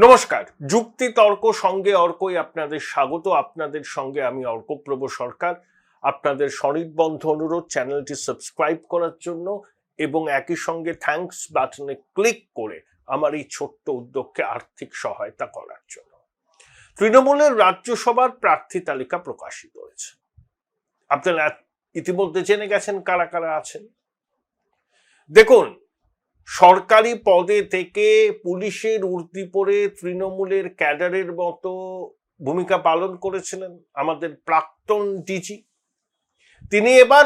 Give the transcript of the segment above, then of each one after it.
নমস্কার, যুক্তি তর্ক সঙ্গে অর্কই আপনাদের স্বাগত। আপনাদের সঙ্গে আমি অর্কপ্রভ সরকার। আপনাদের সনির্বন্ধ অনুরোধ চ্যানেলটি সাবস্ক্রাইব করার জন্য এবং একই সঙ্গে থ্যাঙ্কস বাটনে ক্লিক করে আমার এই ছোট্ট উদ্যোগকে আর্থিক সহায়তা করার জন্য। তৃণমূলের রাজ্যসভার প্রার্থী তালিকা প্রকাশিত হয়েছে। আপনারা ইতিমধ্যে জেনে গেছেন কারা কারা আছেন। দেখুন, সরকারি পদে থেকে পুলিশের উর্দি পরে তৃণমূলের ক্যাডারের মতো ভূমিকা পালন করেছিলেন আমাদের প্রাক্তন ডিজি। তিনি এবার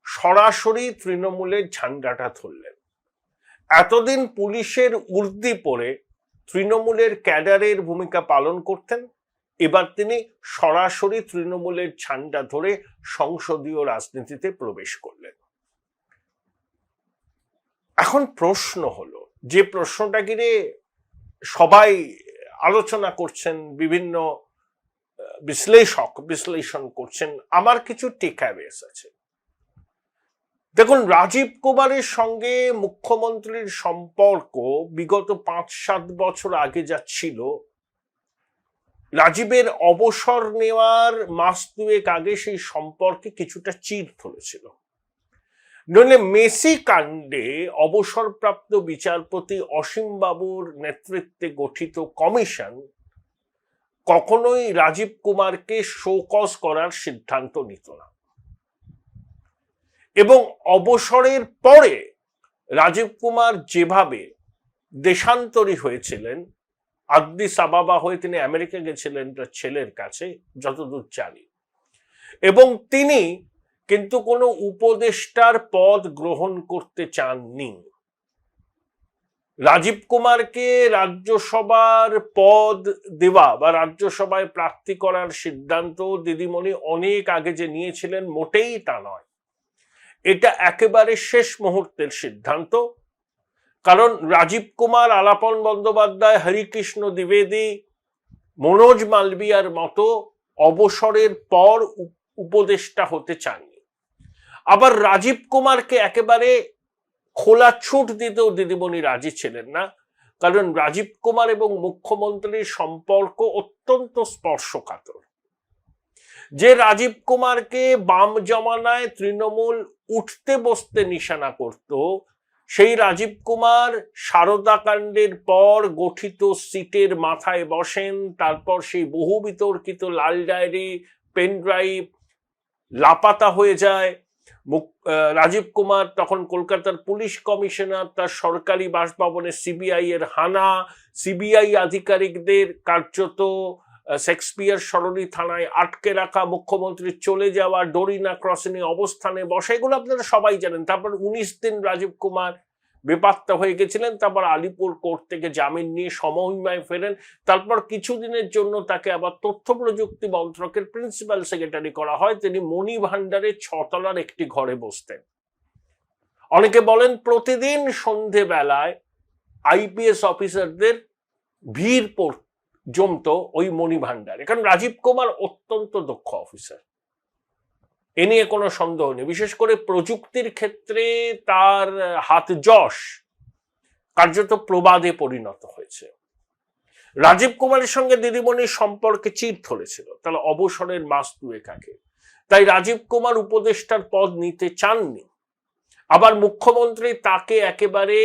সরাসরি তৃণমূলের ঝান্ডাটা ধরলেন। এতদিন পুলিশের উর্দি পরে তৃণমূলের ক্যাডারের ভূমিকা পালন করতেন, এবার তিনি সরাসরি তৃণমূলের ঝান্ডা ধরে সংসদীয় রাজনীতিতে প্রবেশ করলেন। এখন প্রশ্ন হলো, যে প্রশ্নটা ঘিরে সবাই আলোচনা করছেন, বিভিন্ন বিশ্লেষণ করছেন, আমার কিছু টেকঅ্যাওয়েস আছে। দেখুন, রাজীব কুমারের সঙ্গে মুখ্যমন্ত্রীর সম্পর্ক বিগত 5-7 বছর আগে যা ছিল, রাজীবের অবসর নেওয়ার মাস দুয়েক আগে সেই সম্পর্কে কিছুটা চির ধরেছিল। নইলে মেসি কাণ্ডে অবসরপ্রাপ্ত বিচারপতি অসীম বাবুর নেতৃত্বে গঠিত কমিশন কখনোই রাজীব কুমারকে শোকজ করার সিদ্ধান্ত নিত না, এবং অবসরের পরে রাজীব কুমার যেভাবে দেশান্তরী হয়েছিলেন, আদিস আবাবা হয়ে তিনি আমেরিকা গেছিলেন তার ছেলের কাছে যতদূর জানি, এবং তিনি কিন্তু কোনো উপদেষ্টার পদ গ্রহণ করতে চাননি। রাজীব কুমারকে রাজ্যসভার পদ দেওয়া বা রাজ্যসভায় প্রার্থী করার সিদ্ধান্ত দিদিমণি অনেক আগে যে নিয়েছিলেন মোটেই তা নয়। এটা একেবারে শেষ মুহূর্তের সিদ্ধান্ত। কারণ রাজীব কুমার, আলাপন বন্দ্যোপাধ্যায়, হরিকৃষ্ণ দ্বিবেদী, মনোজ মালবিয়ার মতো অবসরের পর উপদেষ্টা হতে চাননি। আবার রাজীব কুমারকে একেবারে খোলা ছুট দিতেও দিদিমণি রাজি ছিলেন না, কারণ রাজীব কুমার এবং মুখ্যমন্ত্রীর সম্পর্ক অত্যন্ত স্পর্শকাতর। যে রাজীব কুমারকে বাম জমানায় তৃণমূল উঠতে বসতে নিশানা করত, সেই রাজীব কুমার সারদা কাণ্ডের পর গঠিত সিটের মাথায় বসেন। তারপর সেই বহু বিতর্কিত লাল ডায়েরি, পেন ড্রাইভ লাপাতা হয়ে যায়। রাজীব কুমার তখন কলকাতার পুলিশ কমিশনার, তার সরকারি বাসভবনে সিবিআই এর হানা, সিবিআই আধিকারিকদের কার্যত শেক্সপিয়ার সরণি থানায় আটকে রাখা, মুখ্যমন্ত্রী চলে যাওয়া, ডোরিনা ক্রসিংয়ে অবস্থানে বসা, এগুলো আপনারা সবাই জানেন। তারপর 19 দিন রাজীব কুমার বেপাত্তা হয়ে গেছিলেন। তারপর আলিপুর কোর্ট থেকে জামিন নিয়ে সমহিমায় ফেরেন। তারপর কিছুদিনের জন্য তাকে আবার তথ্য প্রযুক্তি মন্ত্রকের প্রিন্সিপাল সেক্রেটারি করা হয়। তিনি মণি ভান্ডারের 6 তলার একটি ঘরে বসতেন। অনেকে বলেন প্রতিদিন সন্ধেবেলায় আইপিএস অফিসারদের ভিড় জমতো ওই মণি ভান্ডারে, কারণ রাজীব কুমার অত্যন্ত দক্ষ অফিসার, এ নিয়ে কোনো সন্দেহ নেই। বিশেষ করে প্রযুক্তির ক্ষেত্রে তার হাত যশ কার্যত প্রবাদে পরিণত হয়েছে। রাজীব কুমারের সঙ্গে দিদিমণির সম্পর্কে চির ধরেছিল, তাহলে অবসরের মাস দুয়েক আগে। তাই রাজীব কুমার উপদেষ্টার পদ নিতে চাননি। আবার মুখ্যমন্ত্রী তাকে একেবারে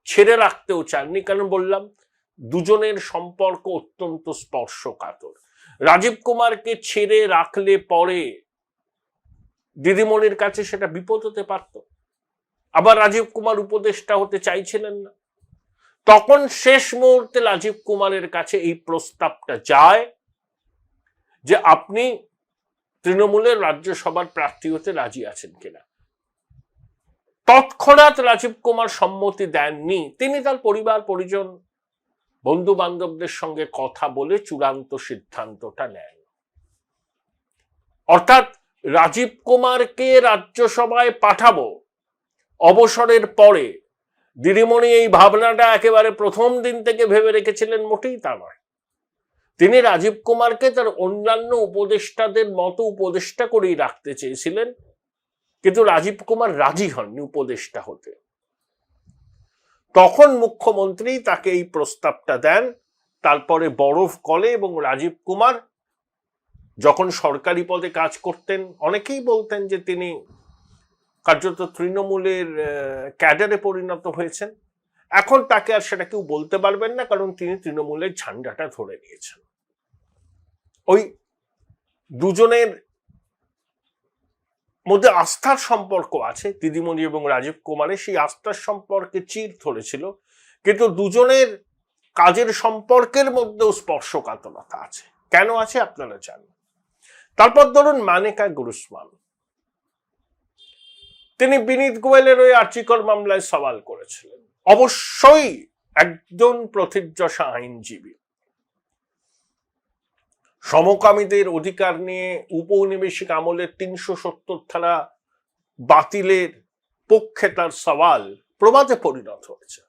ছেড়ে রাখতেও চাননি, কারণ বললাম দুজনের সম্পর্ক অত্যন্ত স্পর্শকাতর। রাজীব কুমারকে ছেড়ে রাখলে পরে দিদিমণির কাছে সেটা বিপদ হতে পারত। আবার রাজীব কুমার উপদেষ্টা হতে চাইছিলেন না। তখন শেষ মুহূর্তে রাজীব কুমারের কাছে এই প্রস্তাবটা যায় যে আপনি তৃণমূলের রাজ্যসভার প্রার্থী হতে রাজি আছেন কিনা। তৎক্ষণাৎ রাজীব কুমার সম্মতি দেননি। তিনি তার পরিবার পরিজন, বন্ধু বান্ধবদের সঙ্গে কথা বলে চূড়ান্ত সিদ্ধান্তটা নেন। অর্থাৎ রাজীব কুমারকে রাজ্যসভায় পাঠাবো অবসরের পরে, দিদিমণি এই ভাবনাটা একেবারে প্রথম দিন থেকে ভেবে রেখেছিলেন মোটেই তা নয়। তিনি রাজীব কুমারকে তার অন্যান্য উপদেষ্টাদের মতো উপদেষ্টা করেই রাখতে চেয়েছিলেন, কিন্তু রাজীব কুমার রাজি হননি উপদেষ্টা হতে। তখন মুখ্যমন্ত্রী তাকে এই প্রস্তাবটা দেন, তারপরে বরফ কলে এবং রাজীব কুমার যখন সরকারি পদে কাজ করতেন অনেকেই বলতেন যে তিনি কার্যত তৃণমূলের ক্যাডারে পরিণত হয়েছেন। এখন তাকে আর সেটা কেউ বলতে পারবেন না, কারণ তিনি তৃণমূলের ঝান্ডাটা ধরে নিয়েছেন। ওই দুজনের মধ্যে আস্থার সম্পর্ক আছে দিদিমণি এবং রাজীব কুমারের, সেই আস্থার সম্পর্কে চির ধরেছিল, কিন্তু দুজনের কাজের সম্পর্কের মধ্যেও স্পর্শকাতরতা আছে। কেন আছে আপনারা জানেন। তারপর ধরুন মানেকা গুরুস্বামী, তিনি বিনীত গোয়েলের ওই আর্চিকর মামলায় সওয়াল করেছিলেন। অবশ্যই একজন প্রথিতযশা আইনজীবী, সমকামীদের অধিকার নিয়ে উপনিবেশিক আমলের 370 ধারা বাতিলের পক্ষে তার সওয়াল প্রবাদে পরিণত হয়েছে।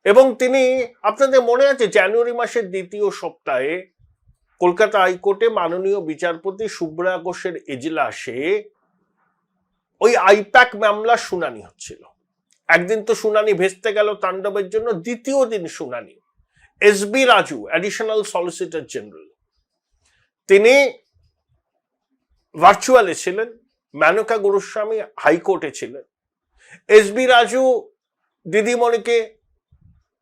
এবং তিনি, আপনাদের মনে আছে, জানুয়ারি মাসের দ্বিতীয় সপ্তাহে কলকাতা হাইকোর্টে মাননীয় বিচারপতি শুভ্রা ঘোষের এজলাসে ওই আইপ্যাক মামলার শুনানি হচ্ছিল। একদিন তো শুনানি ভেস্তে গেল তাণ্ডবের জন্য, দ্বিতীয় দিন শুনানি। SB Raju, additional solicitor general, তিনি ভার্চুয়ালে ছিলেন, মেনকা গুরুস্বামী হাইকোর্টে ছিলেন। এসবি রাজু দিদিমণিকে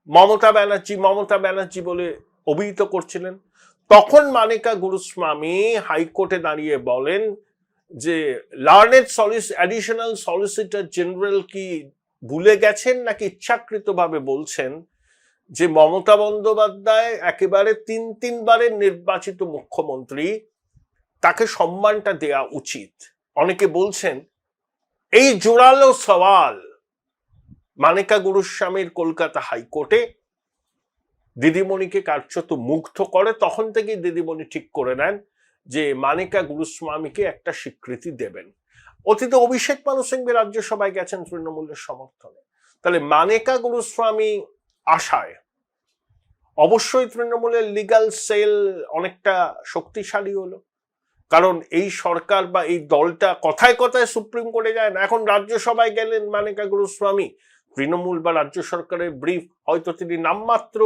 মমতা ব্যানার্জি বলে অভিহিত করছিলেন। তখন মানেকা গুরুস্বামী হাইকোর্টে দাঁড়িয়ে বলেন যে লার্নেড অ্যাডিশনাল সলিসিটর জেনারেল কি ভুলে গেছেন নাকি ইচ্ছাকৃতভাবে বলছেন যে মমতা বন্দ্যোপাধ্যায় একেবারে তিনবারের নির্বাচিত মুখ্যমন্ত্রী, তাকে সম্মানটা দেয়া উচিত। অনেকে বলছেন এই জোরালো সওয়াল মানেকা গুরুস্বামীর কলকাতা হাইকোর্টে দিদিমণিকে কার্যত মুগ্ধ করে। তখন থেকেই দিদিমণি ঠিক করে নেন যে মানেকা গুরুস্বামীকে একটা স্বীকৃতি দেবেন। অতীতে অভিষেক মানু সিংভি রাজ্যসভায় গেছেন তৃণমূলের সমর্থনে। তাহলে মানেকা গুরুস্বামী আশায় অবশ্যই তৃণমূলের লিগাল সেল অনেকটা শক্তিশালী হলো, কারণ এই সরকার বা এই দলটা কথায় কথায় সুপ্রিম কোর্টে যায় না। এখন রাজ্যসভায় গেলেন মানেকা গুরুস্বামী, তৃণমূল বা রাজ্য সরকারের ব্রিফ হয়তো তিনি নামমাত্র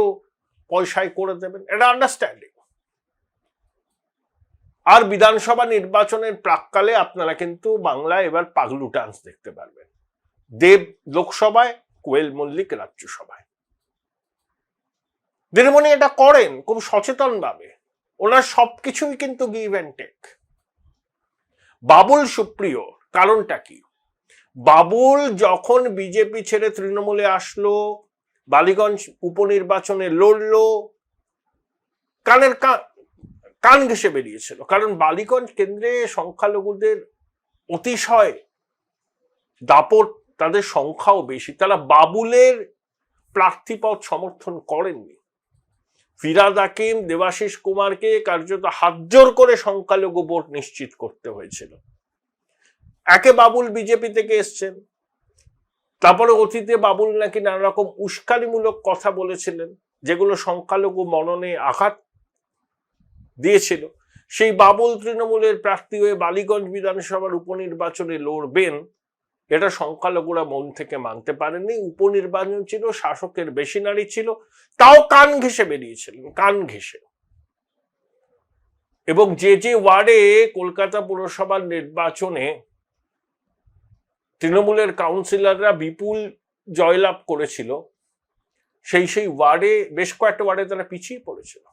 পয়সায় করে দেবেন, এটা আন্ডারস্ট্যান্ডিং। আর বিধানসভা নির্বাচনের প্রাককালে আপনারা কিন্তু বাংলায় এবার পাগলু ডান্স দেখতে পারবেন। দেব লোকসভায়, কোয়েল মল্লিক রাজ্যসভায়। দিদিমণি এটা করেন খুব সচেতন ভাবে, ওনার সবকিছুই কিন্তু give and take. Babul Supriyo, কারণটা কি? বাবুল যখন বিজেপি ছেড়ে তৃণমূলে আসলো, বালিগঞ্জ উপনির্বাচনে লড়লো, কান ঘেঁষে বেরিয়েছিল, কারণ বালিগঞ্জ কেন্দ্রে সংখ্যালঘুদের অতিশয় দাপট, তাদের সংখ্যাও বেশি। তারা বাবুলের প্রার্থীপদ সমর্থন করেননি। ফিরাদ হাকিম, দেবাশিস কুমারকে কার্যত হাতজোর করে সংখ্যালঘু ভোট নিশ্চিত করতে হয়েছিল। একে বাবুল বিজেপি থেকে এসছেন, তারপরে অতীতে বাবুল নাকি নানা রকম উস্কানিমূলক কথা বলেছিলেন যেগুলো সংখ্যালঘু মননে আঘাত দিয়েছিল। সেই বাবুল তৃণমূলের প্রার্থী হয়ে বালিগঞ্জ বিধানসভার উপনির্বাচনে লড়বেন, এটা সংখ্যালঘুরা মন থেকে মানতে পারেননি। উপনির্বাচন ছিল, শাসকের বেশি নারী ছিল, তাও কান ঘেঁষে বেরিয়েছিলেন, কান ঘেঁষে। এবং যে ওয়ার্ডে কলকাতা পুরসভার নির্বাচনে তৃণমূলের কাউন্সিলররা বিপুল জয়লাভ করেছিল, সেই ওয়ার্ডে বেশ কয়েকটা ওয়ার্ডে তারা পিছিয়ে পড়েছিল।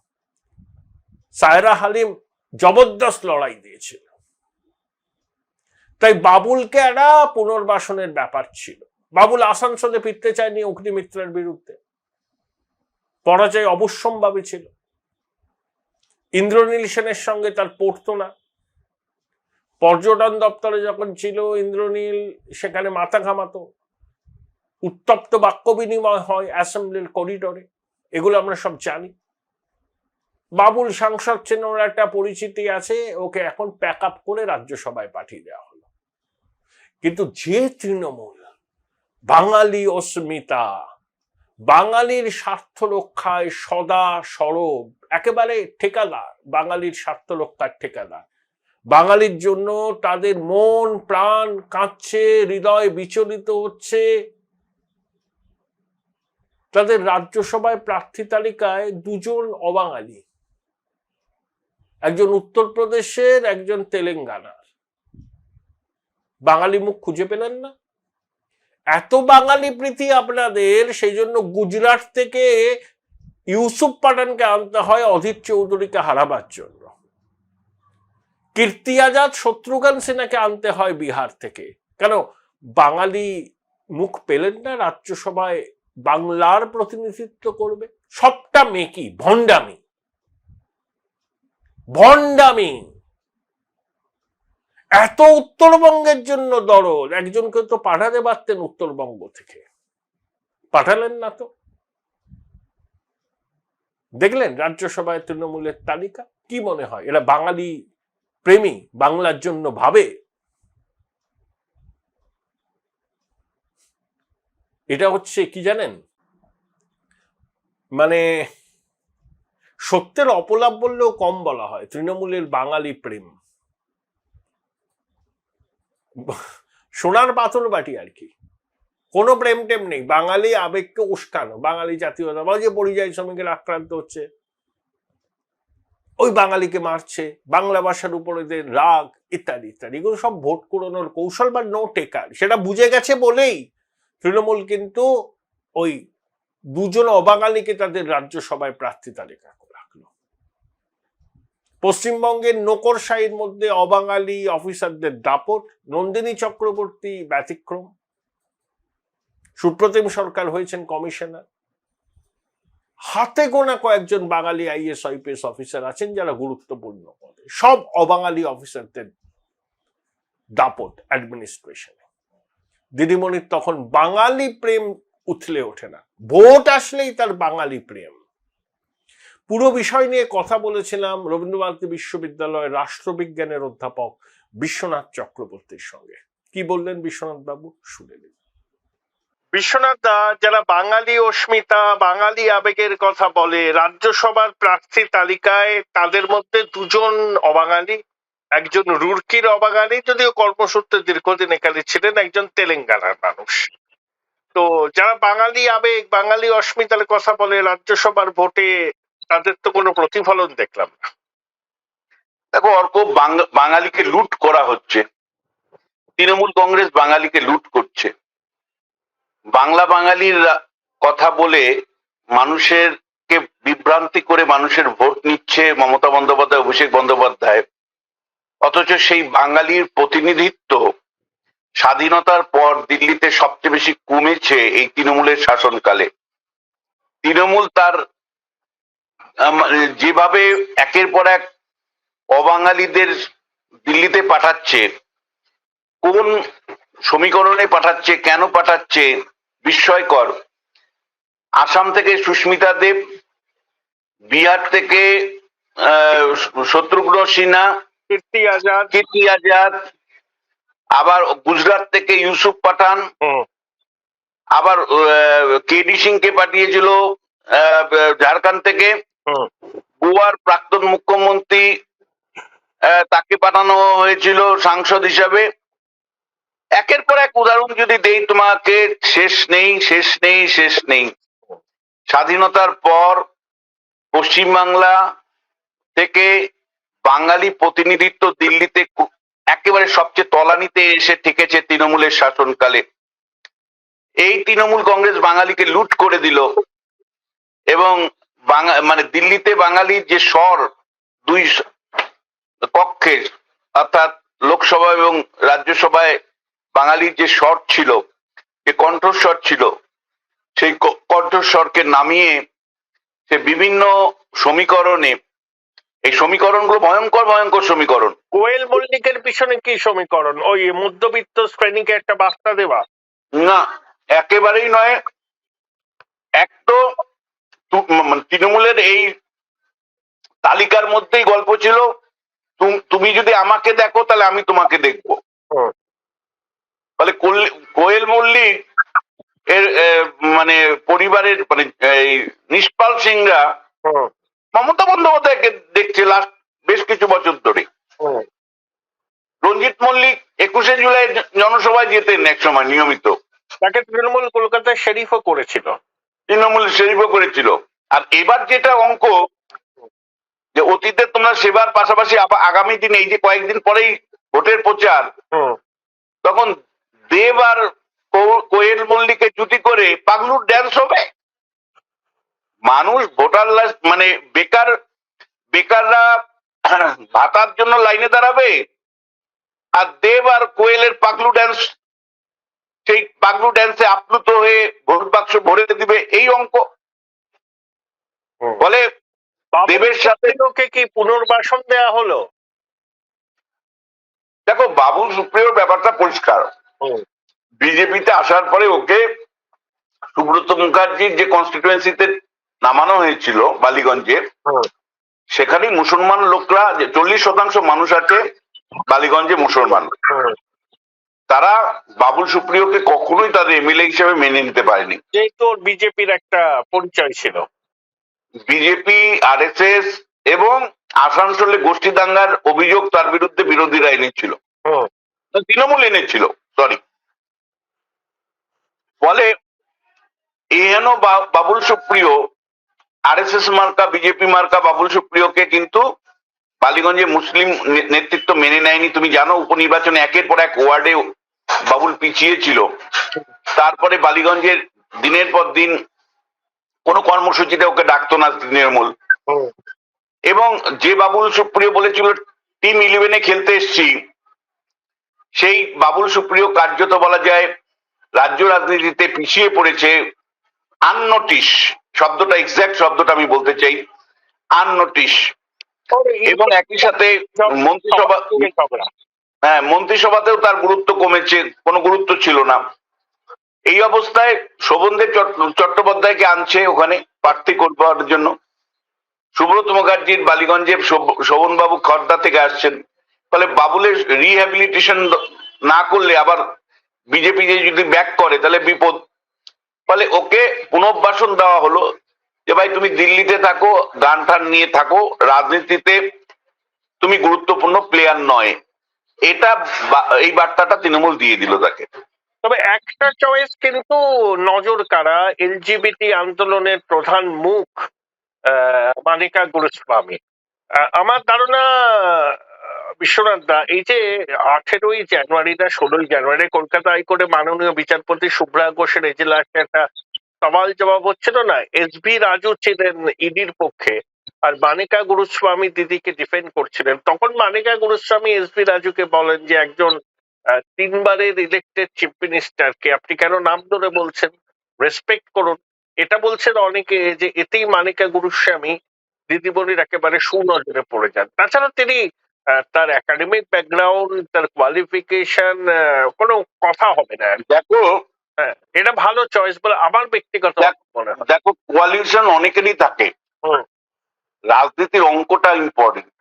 সায়রা হালিম জবরদস্ত লড়াই দিয়েছিল। তাই বাবুলকে একটা পুনর্বাসনের ব্যাপার ছিল। বাবুল আসানসোলে ফিরতে চায়নি অগ্নিমিত্রের বিরুদ্ধে, পরাজয় অবশ্যম্ভাবী ছিল। ইন্দ্রনীল সেনের সঙ্গে তার পড়তো না। পর্যটন দপ্তরে যখন ছিল ইন্দ্রনীল, সেখানে মাথা ঘামাতো, উত্তপ্ত বাক্য বিনিময় হয় অ্যাসেম্বলির করিডোরে, এগুলো আমরা সব জানি। বাবুল সাংসদ ছিলেন, ওর একটা পরিচিতি আছে, ওকে এখন প্যাক আপ করে রাজ্যসভায় পাঠিয়ে দেওয়া হলো। কিন্তু যে তৃণমূল বাঙালি অস্মিতা, বাঙালির স্বার্থ রক্ষায় সদা সরব, একেবারে ঠিকাদার, বাঙালির স্বার্থ রক্ষার ঠিকাদার, বাঙালির জন্য তাদের মন প্রাণ কাঁদছে, হৃদয় বিচলিত হচ্ছে, তাদের রাজ্যসভায় প্রার্থী তালিকায় দুজন অবাঙালি, একজন উত্তরপ্রদেশের, একজন তেলেঙ্গানার। বাঙালি মুখ খুঁজে পেলেন না? এত বাঙালি প্রীতি আপনাদের, সেই জন্য গুজরাট থেকে ইউসুফ পাঠানকে আনতে হয় অধীর চৌধুরীকে হারাবার জন্য। কীর্তি আজাদ, শত্রুঘ্ন সিনহাকে আনতে হয় বিহার থেকে। কেন বাঙালি মুখ পেলেন না রাজ্যসভায় বাংলার প্রতিনিধিত্ব করবে? সবটা মেকি, ভণ্ডামি, ভণ্ডামি। এত উত্তরবঙ্গের জন্য দরদ, একজনকে তো পাঠাতে পারতেন উত্তরবঙ্গ থেকে, পাঠালেন না তো। দেখলেন রাজ্যসভায় তৃণমূলের তালিকা? কি মনে হয় এরা বাঙালি প্রেমী, বাংলার জন্য ভাবে? এটা হচ্ছে কি জানেন, মানে সত্যের অপলাপ বললেও কম বলা হয়, তৃণমূলের বাঙালি প্রেম সোনার পাথর বাটি আর কি, কোনো প্রেম টেম নেই। বাঙালি আবেগকে উস্কানো, বাঙালি জাতীয়তা, যে পরিযায়ী শ্রমিকের আক্রান্ত হচ্ছে, ওই বাঙালিকে মারছে, বাংলা ভাষার উপরে রাগ ইত্যাদি ইত্যাদি, এগুলো সব ভোট কুড়ানোর কৌশল বা নো টেকার। সেটা বুঝে গেছে বলেই তৃণমূল কিন্তু ওই দুজন অবাঙালিকে তাদের রাজ্যসভায় প্রার্থী তালিকা রাখলো। পশ্চিমবঙ্গের নোকরশাহীর মধ্যে অবাঙালি অফিসারদের দাপট, নন্দিনী চক্রবর্তী ব্যতিক্রম, সুপ্রতিম সরকার হয়েছেন কমিশনার। হাতে গোনা কয়েকজন বাঙালি আইএস আইপিএস অফিসার আছেন যারা গুরুত্বপূর্ণ পদে, সব অবাঙালি অফিসারদের দাপট অ্যাডমিনিস্ট্রেশনে। দিদিমণির তখন বাঙালি প্রেম উথলে ওঠে না, ভোট আসলেই তার বাঙালি প্রেম। পুরো বিষয় নিয়ে কথা বলেছিলাম রবীন্দ্রভারতী বিশ্ববিদ্যালয়ের রাষ্ট্রবিজ্ঞানের অধ্যাপক বিশ্বনাথ চক্রবর্তীর সঙ্গে। কি বললেন বিশ্বনাথ বাবু, শুনে নিন। বিশ্বনাথ দা, যারা বাঙালি অস্মিতা, বাঙালি আবেগের কথা বলে, রাজ্যসভার প্রার্থী তালিকায় তাদের মধ্যে দুজন অবাঙালি, একজন রুরকির অবাঙালি, যদিও কর্মসূত্রে দীর্ঘদিন এখানে ছিলেন, একজন তেলেঙ্গানার মানুষ। তো যারা বাঙালি আবেগ, বাঙালি অস্মিতার কথা বলে রাজ্যসভার ভোটে, তাদের তো কোনো প্রতিফলন দেখলাম না। দেখো অর্ক, বাঙালিকে লুট করা হচ্ছে, তৃণমূল কংগ্রেস বাঙালিকে লুট করছে। বাঙালির কথা বলে মানুষের কে বিভ্রান্তি করে মানুষের ভোট নিচ্ছে মমতা বন্দ্যোপাধ্যায়, অভিষেক বন্দ্যোপাধ্যায়। অথচ সেই বাঙালির প্রতিনিধিত্ব স্বাধীনতার পর দিল্লিতে সবচেয়ে বেশি কমেছে এই তৃণমূলের শাসনকালে। তৃণমূল তার যেভাবে একের পর এক অবাঙালিদের দিল্লিতে পাঠাচ্ছে, কোন সমীকরণে পাঠাচ্ছে, কেন পাঠাচ্ছে, বিস্ময়কর। আসাম থেকে সুস্মিতা দেব, বিহার থেকে শত্রুঘ্ন সিনহা, কীর্তি আজাদ, আবার গুজরাট থেকে ইউসুফ পাঠান, আবার কেডি সিং কে পাঠিয়েছিল ঝাড়খণ্ড থেকে, গোয়ার প্রাক্তন মুখ্যমন্ত্রী তাকে পাঠানো হয়েছিল সাংসদ হিসাবে। একের পর এক উদাহরণ যদি দেই তোমাকে, শেষ নেই, শেষ নেই, শেষ নেই। স্বাধীনতার পর পশ্চিমবাংলা থেকে বাঙালি প্রতিনিধিত্ব দিল্লিতে একেবারে সবচেয়ে তলানিতে এসে ঠেকেছে তৃণমূলের শাসনকালে। এই তৃণমূল কংগ্রেস বাঙালিকে লুট করে দিল এবং মানে দিল্লিতে বাঙালির যে স্বর দুই কক্ষের, অর্থাৎ লোকসভা এবং রাজ্যসভায় বাঙালির যে স্বর ছিল, যে কণ্ঠস্বর ছিল, সেই কণ্ঠস্বরকে নামিয়ে সে বিভিন্ন সমীকরণে, এই সমীকরণগুলো ভয়ঙ্কর ভয়ঙ্কর সমীকরণ। কোয়েল মল্লিকের পিছনে কি সমীকরণ? ওই মধ্যবিত্ত শ্রেণীকে একটা বার্তা দেওয়া? না, একেবারেই নয়। এক তো তৃণমূলের এই তালিকার মধ্যেই গল্প ছিল, তুমি যদি আমাকে দেখো তাহলে আমি তোমাকে দেখবো। তাহলে কোয়েল মল্লিক এর মানে পরিবারের মানে এই নিষ্পাল সিংরা মমতা বন্দ্যোপাধ্যায়কে দেখছে লাস্ট বেশ কিছু বছর ধরে। রঞ্জিত মল্লিক 21শে জুলাই জনসভায় যেতেন এক সময় নিয়মিত, তাকে তৃণমূল কলকাতায় শেরিফও করেছিল। তৃণমূল শরীফও করেছিল। আর এবার যেটা অঙ্ক, যে অতীতে তোমরা সেবার পাশাপাশি আগামী দিনে এই যে কয়েকদিন পরেই ভোটের প্রচার, তখন দেব আর কোয়েল মল্লিকে জুটি করে পাগলুর ড্যান্স হবে। মানুষ ভোটার মানে বেকাররা ভাতার জন্য লাইনে দাঁড়াবে, আর দেব আর কোয়েলের পাগলু ড্যান্স, সেই পাগলু ড্যান্সে আপ্লুত হয়ে ভোট বাক্স ভরে দিবে, এই অঙ্ক। বলে দেবের সাথে কি পুনর্বাসন দেয়া হলো? দেখো, বাবুল সুপ্রিয়র ব্যাপারটা পরিষ্কার। বিজেপিতে আসার পরে ওকে সুব্রত মুখার্জির যে কনস্টিটুয়েন্সিতে নামানো হয়েছিল বালিগঞ্জে, সেখানেই মুসলমান লোকরা, যে 40% মানুষ আছে বালিগঞ্জে মুসলমান, তারা বাবুল সুপ্রিয়কে কখনোই তাদের এমএলএ হিসেবে মেনে নিতে পারেনি। যেহেতু বিজেপির একটা পরিচয় ছিল, বিজেপি, আরএসএস এবং আসানসোলে গোষ্ঠী দাঙ্গার অভিযোগ তার বিরুদ্ধে বিরোধীরা এনেছিল, তৃণমূল এনেছিল, সরি। ফলে এহেন বাবুল সুপ্রিয়, আরএসএস মার্কা, বিজেপি মার্কা বাবুল সুপ্রিয়কে কিন্তু বালিগঞ্জে মুসলিম নেতৃত্ব মেনে নেয়নি। তুমি জানো, উপনির্বাচনে একের পর এক ওয়ার্ডে বাবুল পিছিয়ে ছিল। তারপরে বালিগঞ্জের দিনের পর দিন কোনো কর্মসূচিতে ওকে ডাকতো না তৃণমূল। এবং যে বাবুল সুপ্রিয় বলেছিল টিম 11-এ খেলতে এসছি, সেই বাবুল সুপ্রিয় কার্যত বলা যায় রাজ্য রাজনীতিতে পিছিয়ে পড়েছে। আননোটিশ শব্দটা, এক্সাক্ট শব্দটা আমি বলতে চাই, আননোটিশ। এবং একই সাথে মন্ত্রিসভাতেও তার গুরুত্ব কমেছে, কোনো গুরুত্ব ছিল না। এই অবস্থায় শোভনদেব চট্টোপাধ্যায়কে আনছে ওখানে প্রার্থী করবার জন্য। সুব্রত মুখার্জির বালিগঞ্জে শোভনবাবু খর্দা থেকে আসছেন। ফলে বাবুলের রিহ্যাবিলিটেশন না করলে আবার বিজেপি যদি ব্যাক করে তাহলে বিপদ। ফলে ওকে পুনর্বাসন দেওয়া হলো যে ভাই তুমি দিল্লিতে থাকো, গান টান নিয়ে থাকো, রাজনীতিতে তুমি গুরুত্বপূর্ণ প্লেয়ার নয়। এটা এই বার্তাটা তৃণমূল দিয়ে দিল তাকে। তবে একটা চয়েস কিন্তু নজর কাড়া, এলজিবিটি আন্দোলনের প্রধান মুখ মানিকা গুরুস্বামী। আমার ধারণা বিশ্বনাথ দা, এই যে 18ই জানুয়ারি না 16ই জানুয়ারি কলকাতা হাইকোর্টে মাননীয় বিচারপতি শুভ্রা ঘোষের এজলাসে একটা সওয়াল জবাব হচ্ছিল না, এসবি রাজু ছিলেন ইডির পক্ষে আর মানিকা গুরুস্বামী দিদিকে ডিফেন্ড করছিলেন। তখন মানিকা গুরুস্বামী এসবি রাজুকে বলেন যে একজন 3বারের ইলেক্টেড চিফ মিনিস্টারকে আপনি কেন নাম ধরে বলছেন, রেসপেক্ট করুন। এটা বলছেন অনেকে যে এতেই মানিকা গুরুস্বামী দিদিমণির একেবারে সুনজরে পড়ে যান। তাছাড়া তিনি তার একাডেমিক ব্যাকগ্রাউন্ড, তার কোয়ালিফিকেশন, কোনো কথা হবে না। দেখো, এটা ভালো চয়েস বলে আমার ব্যক্তিগত মনে হয়। দেখো, কোয়ালিশন অনেকেরই থাকে, রাজনীতির অঙ্কটা ইম্পর্টেন্ট।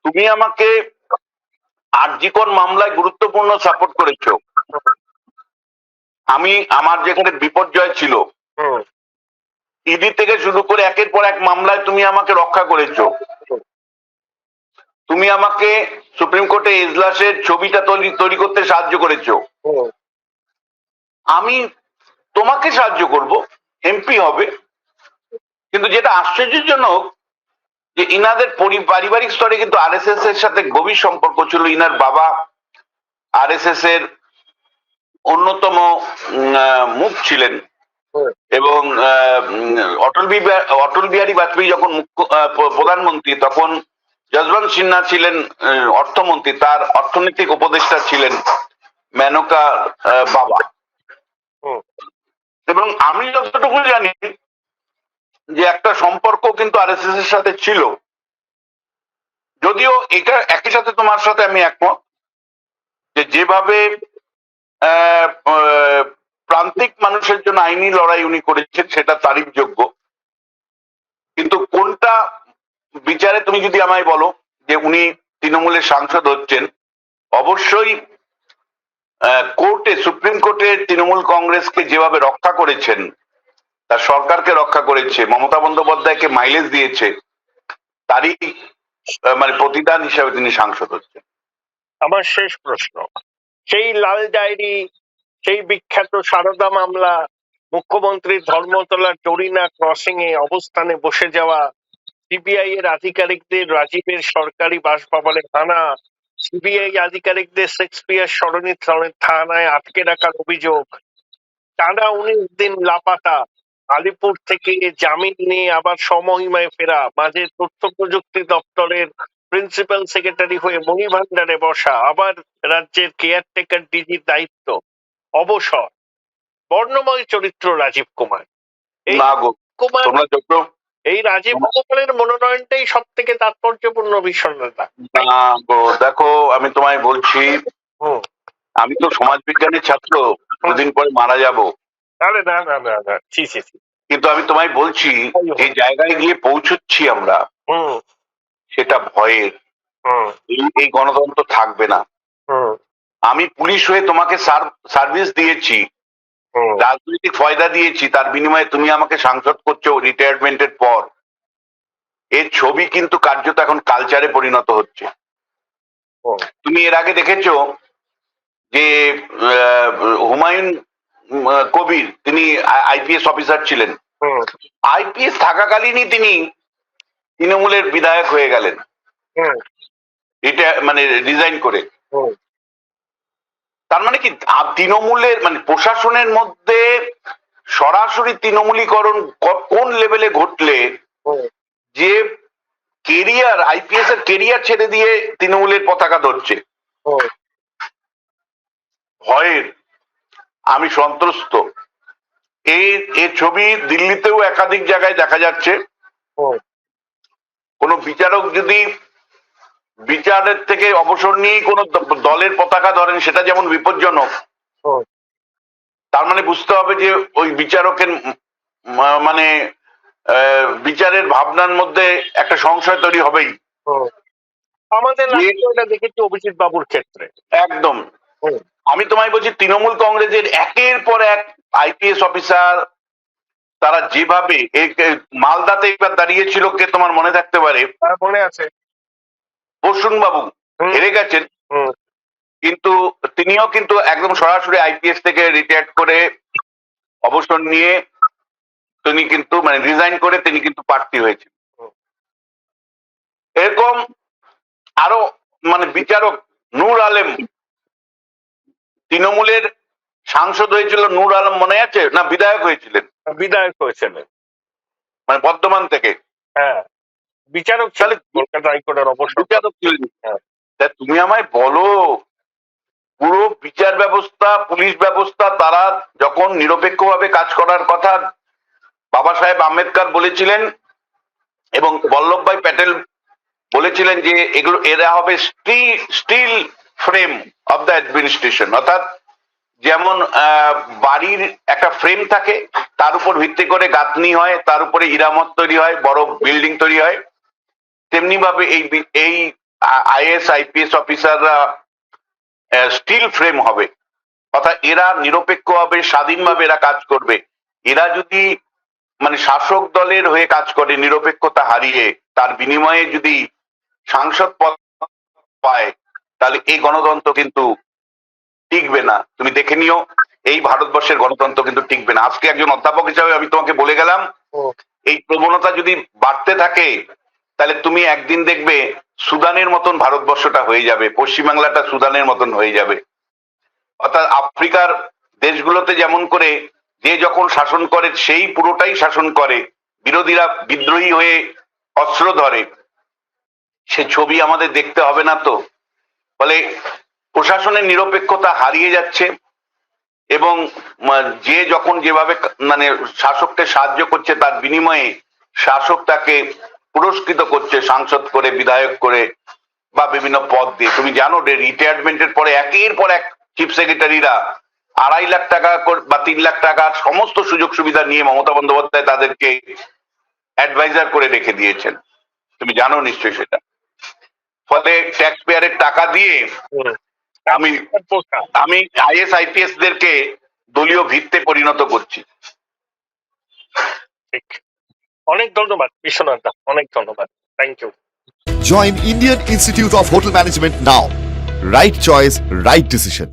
তুমি আমাকে আরজিকর মামলায় গুরুত্বপূর্ণ সাপোর্ট করেছো, আমি আমার যেখানে বিপর্যয় ছিল ইডি থেকে শুরু করে একের পর এক মামলায় তুমি আমাকে রক্ষা করেছো। তুমি আমাকে সুপ্রিম কোর্টে এজলাসের ছবিটা তৈরি করতে সাহায্য করেছো। আমি তোমাকে সাহায্য করব, এমপি হবে। কিন্তু যেটা আশ্চর্যজনক যে ইনাদের পারিবারিক স্তরে কিন্তু আরএসএস এর সাথে গভীর সম্পর্ক ছিল। ইনার বাবা আরএসএস এর অন্যতম মুখ ছিলেন এবং অটল বিহারী বাজপেয়ী যখন প্রধানমন্ত্রী, তখন যশবন্ত সিনহা ছিলেন অর্থমন্ত্রী, তার অর্থনৈতিক উপদেষ্টা ছিলেন মেনকার বাবা। এবং আমি যতটুকু জানি যে একটা সম্পর্ক কিন্তু আরএসএস এর সাথে ছিল। যদিও এটা একই সাথে তোমার সাথে আমি একমত যে যেভাবে প্রান্তিক মানুষের জন্য আইনি লড়াই উনি করেছেন সেটা তারিফযোগ্য। কিন্তু কোনটা বিচারে তুমি যদি আমায় বলো যে উনি তৃণমূলের সাংসদ হচ্ছেন, অবশ্যই কোর্টে, সুপ্রিম কোর্টে তৃণমূল কংগ্রেসকে যেভাবে রক্ষা করেছেন, তার সরকারকে রক্ষা করেছে, মমতা বন্দ্যোপাধ্যায়কে মাইলেজ দিয়েছে, তারই মানে প্রতিদান হিসাবে তিনি সাংসদ হচ্ছেন। আমার শেষ প্রশ্ন, সেই লাল ডায়েরি, সেই বিখ্যাত সারদা মামলা, মুখ্যমন্ত্রীর ধর্মতলার টরিনা ক্রসিং এ অবস্থানে বসে যাওয়া সিবিআই এর আধিকারিকদের রাজীবের সরকারি বাসভবনে হানা, সিবিআই আধিকারিকদের শেক্সপিয়ার সরণি থানায় আটকে রাখার অভিযোগ, টানা 19 দিন লাপাতা, আলিপুর থেকে জামিন নিয়ে আবার সমহিমায় ফেরা, মাঝে তথ্য প্রযুক্তি দপ্তরের প্রিন্সিপাল সেক্রেটারি হয়ে মণিভান্ডারে বসা, আবার রাজ্যের কেয়ারটেকার ডিজির দায়িত্ব, অবসর। বর্ণময় চরিত্র রাজীব কুমার। এই না গো, কুমার তোমরা যত এই রাজীব কুমারের মনোনয়নটাই সব থেকে তাৎপর্যপূর্ণ বিষয়টা। না গো, দেখো আমি তোমায় বলছি, হুম। আমি তো সমাজ বিজ্ঞানের ছাত্র, দুদিন পরে মারা যাব, আরে না না না না, ছি ছি ছি। কিন্তু আমি তোমায় বলছি যে জায়গায় গিয়ে পৌঁছচ্ছি আমরা, হুম সেটা ভয়ের। হুম এই গণতন্ত্র থাকবে না। হুম আমি পুলিশ হয়ে তোমাকে সার্ভিস দিয়েছি, হুম রাজনৈতিক ফয়দা দিয়েছি, তার বিনিময়ে তুমি আমাকে সাংসদ করছো রিটায়ারমেন্টের পর। এর ছবি কিন্তু কার্যত এখন কালচারে পরিণত হচ্ছে। হুম। তুমি এর আগে দেখেছো যে হুমায়ুন কবির, তিনি আইপিএস অফিসার ছিলেন, হুম আইপিএস থাকাকালীনই তিনি তৃণমূলের বিধায়ক হয়ে গেলেন, হুম এটা মানে রিজাইন করে। হুম তার মানে কি তৃণমূলের মানে প্রশাসনের মধ্যে সরাসরি তৃণমূলীকরণ কোন লেভেলে ঘটলে হুম যে কেরিয়ার, আইপিএস এর কেরিয়ার ছেড়ে দিয়ে তৃণমূলের পতাকা ধরছে। হুম ভয়ের আমি সন্ত্রস্ত। এই ছবি দিল্লিতেও একাধিক জায়গায় দেখা যাচ্ছে। হুম কোন বিচারক যদি বিচারের থেকে অবসর নিয়ে কোন দলের পতাকা ধরেন, সেটা যেমন বিপজ্জনক, হুম। তার মানে বুঝতে হবে যে ওই বিচারকের মানে বিচারের ভাবনার মধ্যে একটা সংশয় তৈরি হবেই। আমাদের এটা দেখেছি অভিজিৎ বাবুর ক্ষেত্রে একদম। হুম। আমি তোমায় বলছি, তৃণমূল কংগ্রেসের একের পর এক আইপিএস অফিসার, তারা যেভাবে মালদাতে একবার দাঁড়িয়েছিল, কে তোমার মনে থাকতে পারে, মনে আছে, বসুন বাবু হেরে গেছেন, কিন্তু তিনিও কিন্তু একদম সরাসরি আইপিএস থেকে রিটায়ার করে অবসর নিয়ে তিনি কিন্তু মানে রিজাইন করে তিনি কিন্তু প্রার্থী হয়েছেন। এরকম আরো মানে বিচারক নূর আলেম, তৃণমূলের সাংসদ হয়েছিল নূর আলম, মনে আছে না? বিধায়ক হয়েছিলেন, বিধায়ক হয়েছিলেন মানে বর্ধমান থেকে। হ্যাঁ, বিচারক ছিলেন কলকাতা হাইকোর্টের অবসর বিচারক ছিলেন। তুমি আমায় বলো, পুরো বিচার ব্যবস্থা, পুলিশ ব্যবস্থা, তারা যখন নিরপেক্ষভাবে কাজ করার কথা বাবা সাহেব আম্বেদকর বলেছিলেন এবং বল্লভভাই প্যাটেল বলেছিলেন যে এরা হবে still frame of the administration, অর্থাৎ যেমন বাড়ির একটা ফ্রেম থাকে, তার উপর ভিত্তি করে গাঁথনি হয়, তার উপরে ইরামত তৈরি হয়, বড় বিল্ডিং তৈরি হয়, তেমনি ভাবে এই আইএস আইপিএস অফিসাররা স্টিল ফ্রেম হবে, অর্থাৎ এরা নিরপেক্ষভাবে স্বাধীনভাবে এরা কাজ করবে। এরা যদি মানে শাসক দলের হয়ে কাজ করে নিরপেক্ষতা হারিয়ে, তার বিনিময়ে যদি সাংসদ পদ পায়, তাহলে এই গণতন্ত্র কিন্তু টিকবে না। তুমি দেখে নিও, এই ভারতবর্ষের গণতন্ত্র কিন্তু টিকবে না। আজকে একজন অধ্যাপক হিসাবে আমি তোমাকে বলে গেলাম, এই প্রবণতা যদি বাড়তে থাকে, তাহলে তুমি একদিন দেখবে সুদানের মতন ভারতবর্ষটা হয়ে যাবে, পশ্চিমবাংলাটা সুদানের মতন হয়ে যাবে। অর্থাৎ আফ্রিকার দেশগুলোতে যেমন করে যে যখন শাসন করে সেই পুরোটাই শাসন করে, বিরোধীরা বিদ্রোহী হয়ে অস্ত্র ধরে, সে ছবি আমাদের দেখতে হবে না তো? ফলে প্রশাসনের নিরপেক্ষতা হারিয়ে যাচ্ছে এবং যে যখন যেভাবে মানে শাসককে সাহায্য করছে, তার বিনিময়ে শাসক তাকে পুরস্কৃত করছে সাংসদ করে, বিধায়ক করে বা বিভিন্ন পদ দিয়ে। তুমি জানো যে রিটায়ারমেন্টের পরে একের পর এক চিফ সেক্রেটারিরা 2.5 লাখ টাকা বা 3 লাখ টাকার সমস্ত সুযোগ সুবিধা নিয়ে মমতা বন্দ্যোপাধ্যায় তাদেরকে অ্যাডভাইজার করে রেখে দিয়েছেন। তুমি জানো নিশ্চয়ই সেটা। ফলে ট্যাক্স পেয়ারের টাকা দিয়ে আমি আইএস আইপিএস দেরকে দলীয় ভিত্তে পরিণত করছি। অনেক ধন্যবাদ বিশ্বনাথ দা, অনেক ধন্যবাদ, thank you. Join Indian Institute of Hotel Management now. Right choice, right decision.